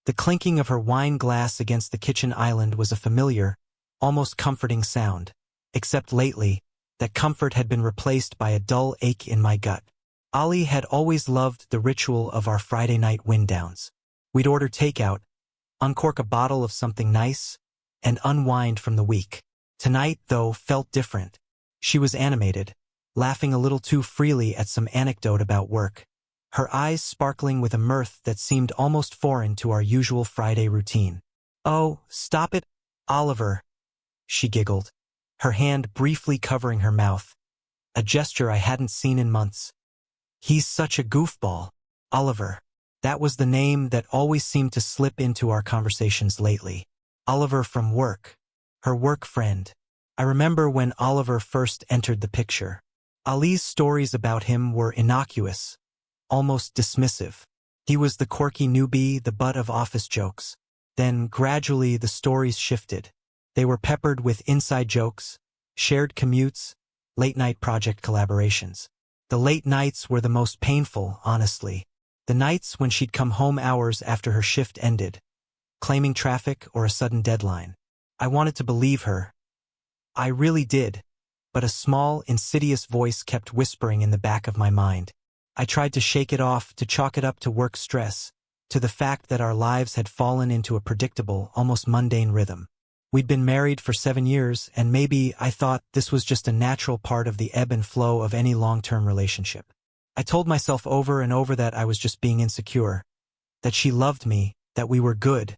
The clinking of her wine glass against the kitchen island was a familiar, almost comforting sound, except lately, that comfort had been replaced by a dull ache in my gut. Ollie had always loved the ritual of our Friday night wind-downs. We'd order takeout, uncork a bottle of something nice, and unwind from the week. Tonight, though, felt different. She was animated, laughing a little too freely at some anecdote about work, her eyes sparkling with a mirth that seemed almost foreign to our usual Friday routine. "Oh, stop it, Oliver," she giggled, her hand briefly covering her mouth, a gesture I hadn't seen in months. "He's such a goofball." Oliver. That was the name that always seemed to slip into our conversations lately. Oliver from work. Her work friend. I remember when Oliver first entered the picture. Ali's stories about him were innocuous, almost dismissive. He was the quirky newbie, the butt of office jokes. Then, gradually, the stories shifted. They were peppered with inside jokes, shared commutes, late-night project collaborations. The late nights were the most painful, honestly. The nights when she'd come home hours after her shift ended, claiming traffic or a sudden deadline. I wanted to believe her. I really did, but a small, insidious voice kept whispering in the back of my mind. I tried to shake it off, to chalk it up to work stress, to the fact that our lives had fallen into a predictable, almost mundane rhythm. We'd been married for 7 years, and maybe I thought this was just a natural part of the ebb and flow of any long-term relationship. I told myself over and over that I was just being insecure, that she loved me, that we were good,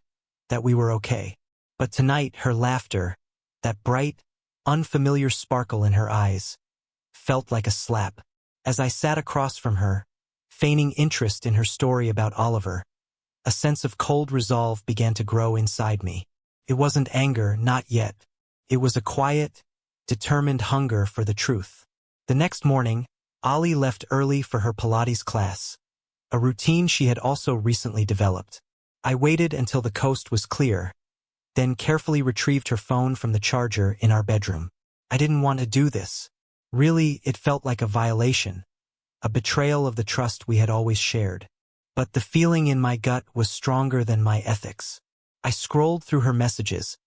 that we were okay. But tonight, her laughter, that bright, unfamiliar sparkle in her eyes, felt like a slap. As I sat across from her, feigning interest in her story about Oliver, a sense of cold resolve began to grow inside me. It wasn't anger, not yet. It was a quiet, determined hunger for the truth. The next morning, Ollie left early for her Pilates class, a routine she had also recently developed. I waited until the coast was clear, then carefully retrieved her phone from the charger in our bedroom. I didn't want to do this. Really, it felt like a violation, a betrayal of the trust we had always shared. But the feeling in my gut was stronger than my ethics. I scrolled through her messages,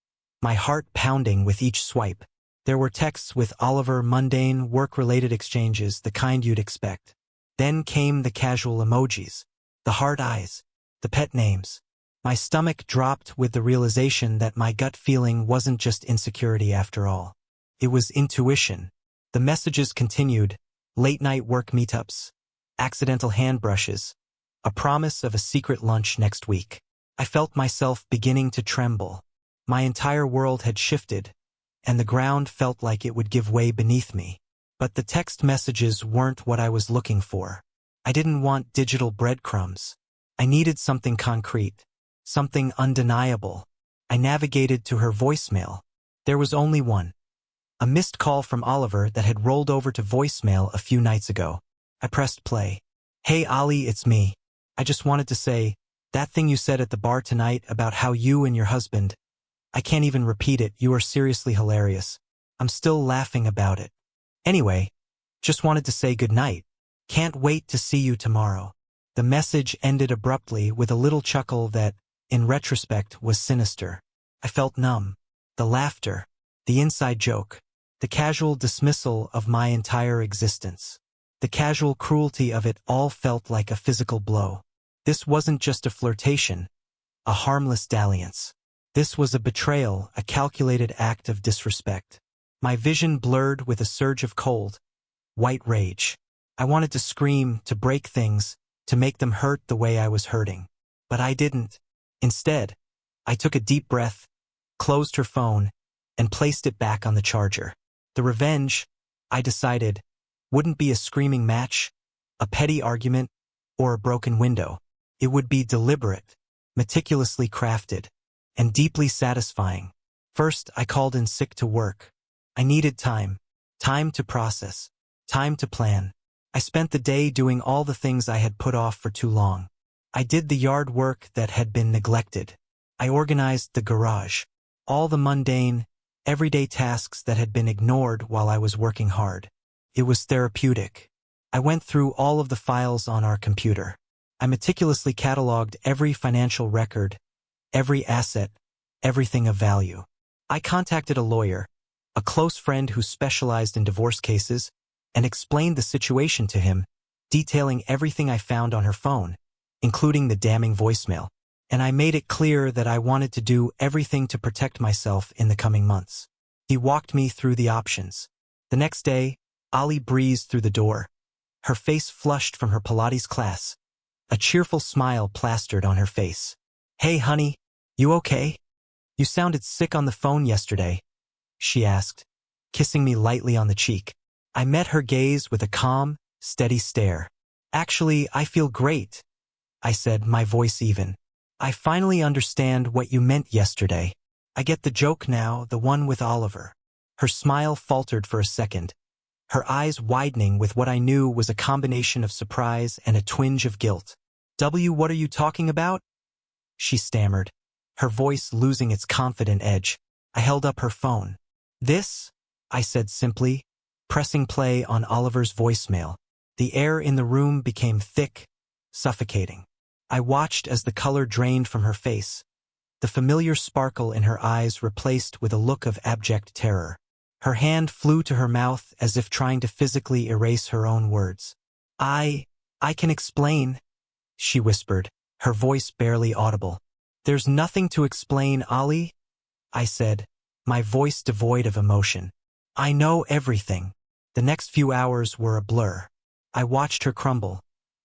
my heart pounding with each swipe. There were texts with Oliver, mundane, work-related exchanges, the kind you'd expect. Then came the casual emojis, the heart eyes, the pet names. My stomach dropped with the realization that my gut feeling wasn't just insecurity after all. It was intuition. The messages continued, late-night work meetups, accidental hand brushes, a promise of a secret lunch next week. I felt myself beginning to tremble. My entire world had shifted, and the ground felt like it would give way beneath me. But the text messages weren't what I was looking for. I didn't want digital breadcrumbs. I needed something concrete, something undeniable. I navigated to her voicemail. There was only one. A missed call from Oliver that had rolled over to voicemail a few nights ago. I pressed play. "Hey Ollie, it's me. I just wanted to say, that thing you said at the bar tonight about how you and your husband, I can't even repeat it, you are seriously hilarious. I'm still laughing about it. Anyway, just wanted to say goodnight. Can't wait to see you tomorrow." The message ended abruptly with a little chuckle that, in retrospect, was sinister. I felt numb. The laughter, the inside joke, the casual dismissal of my entire existence. The casual cruelty of it all felt like a physical blow. This wasn't just a flirtation, a harmless dalliance. This was a betrayal, a calculated act of disrespect. My vision blurred with a surge of cold, white rage. I wanted to scream, to break things, to make them hurt the way I was hurting. But I didn't. Instead, I took a deep breath, closed her phone, and placed it back on the charger. The revenge, I decided, wouldn't be a screaming match, a petty argument, or a broken window. It would be deliberate, meticulously crafted, and deeply satisfying. First, I called in sick to work. I needed time to process, time to plan. I spent the day doing all the things I had put off for too long. I did the yard work that had been neglected. I organized the garage, all the mundane, everyday tasks that had been ignored while I was working hard. It was therapeutic. I went through all of the files on our computer. I meticulously cataloged every financial record, every asset, everything of value. I contacted a lawyer, a close friend who specialized in divorce cases, and explained the situation to him, detailing everything I found on her phone, including the damning voicemail. And I made it clear that I wanted to do everything to protect myself in the coming months. He walked me through the options. The next day, Ali breezed through the door, her face flushed from her Pilates class, a cheerful smile plastered on her face. "Hey, honey, you okay? You sounded sick on the phone yesterday," she asked, kissing me lightly on the cheek. I met her gaze with a calm, steady stare. "Actually, I feel great," I said, my voice even. "I finally understand what you meant yesterday. I get the joke now, the one with Oliver." Her smile faltered for a second, her eyes widening with what I knew was a combination of surprise and a twinge of guilt. What are you talking about?" she stammered, her voice losing its confident edge. I held up her phone. "This?" I said simply, pressing play on Oliver's voicemail. The air in the room became thick, suffocating. I watched as the color drained from her face, the familiar sparkle in her eyes replaced with a look of abject terror. Her hand flew to her mouth as if trying to physically erase her own words. I can explain," she whispered, her voice barely audible. "There's nothing to explain, Ali," I said, my voice devoid of emotion. "I know everything." The next few hours were a blur. I watched her crumble,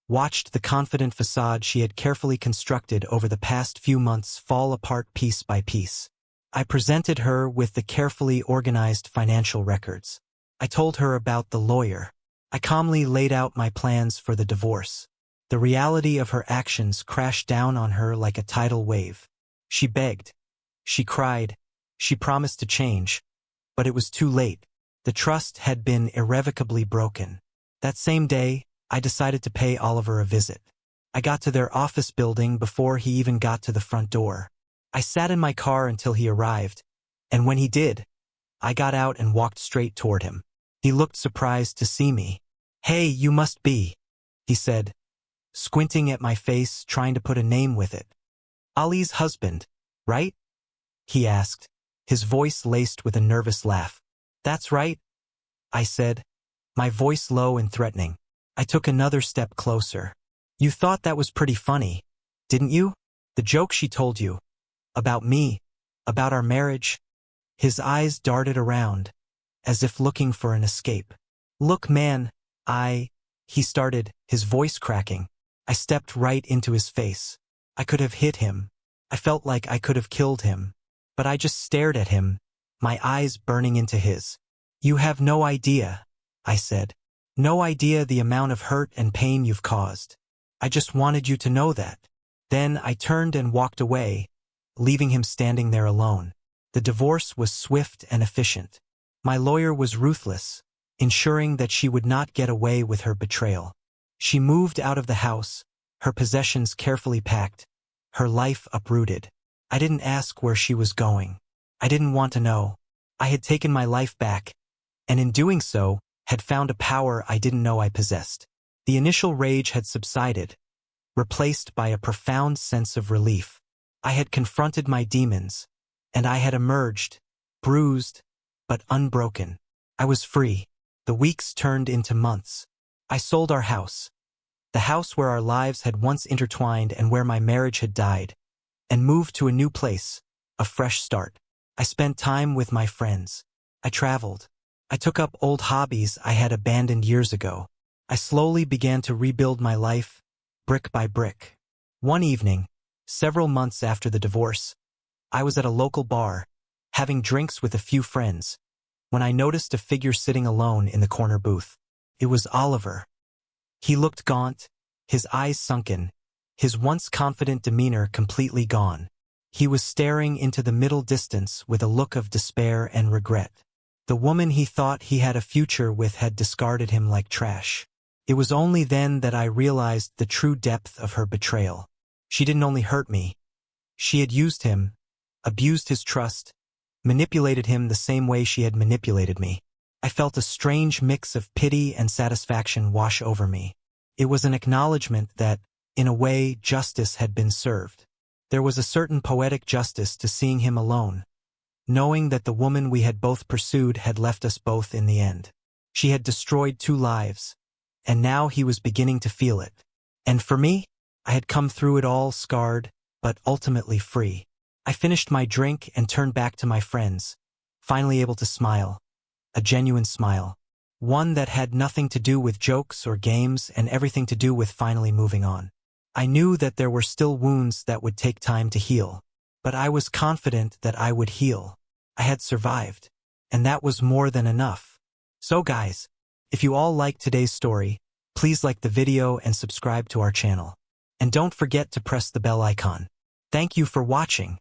watched the confident facade she had carefully constructed over the past few months fall apart piece by piece. I presented her with the carefully organized financial records. I told her about the lawyer. I calmly laid out my plans for the divorce. The reality of her actions crashed down on her like a tidal wave. She begged. She cried. She promised to change. But it was too late. The trust had been irrevocably broken. That same day, I decided to pay Oliver a visit. I got to their office building before he even got to the front door. I sat in my car until he arrived, and when he did, I got out and walked straight toward him. He looked surprised to see me. "Hey, you must be," he said, squinting at my face, trying to put a name with it. "Ali's husband, right?" he asked, his voice laced with a nervous laugh. "That's right," I said, my voice low and threatening. I took another step closer. "You thought that was pretty funny, didn't you? The joke she told you. About me, about our marriage." His eyes darted around, as if looking for an escape. "Look, man, he started, his voice cracking. I stepped right into his face. I could have hit him. I felt like I could have killed him. But I just stared at him, my eyes burning into his. "You have no idea," I said. "No idea the amount of hurt and pain you've caused. I just wanted you to know that." Then I turned and walked away, leaving him standing there alone. The divorce was swift and efficient. My lawyer was ruthless, ensuring that she would not get away with her betrayal. She moved out of the house, her possessions carefully packed, her life uprooted. I didn't ask where she was going. I didn't want to know. I had taken my life back, and in doing so, had found a power I didn't know I possessed. The initial rage had subsided, replaced by a profound sense of relief. I had confronted my demons, and I had emerged, bruised, but unbroken. I was free. The weeks turned into months. I sold our house, the house where our lives had once intertwined and where my marriage had died, and moved to a new place, a fresh start. I spent time with my friends. I traveled. I took up old hobbies I had abandoned years ago. I slowly began to rebuild my life, brick by brick. One evening, several months after the divorce, I was at a local bar, having drinks with a few friends, when I noticed a figure sitting alone in the corner booth. It was Oliver. He looked gaunt, his eyes sunken, his once confident demeanor completely gone. He was staring into the middle distance with a look of despair and regret. The woman he thought he had a future with had discarded him like trash. It was only then that I realized the true depth of her betrayal. She didn't only hurt me. She had used him, abused his trust, manipulated him the same way she had manipulated me. I felt a strange mix of pity and satisfaction wash over me. It was an acknowledgement that, in a way, justice had been served. There was a certain poetic justice to seeing him alone, knowing that the woman we had both pursued had left us both in the end. She had destroyed 2 lives, and now he was beginning to feel it. And for me, I had come through it all scarred, but ultimately free. I finished my drink and turned back to my friends, finally able to smile. A genuine smile. One that had nothing to do with jokes or games and everything to do with finally moving on. I knew that there were still wounds that would take time to heal, but I was confident that I would heal. I had survived, and that was more than enough. So guys, if you all liked today's story, please like the video and subscribe to our channel. And don't forget to press the bell icon. Thank you for watching.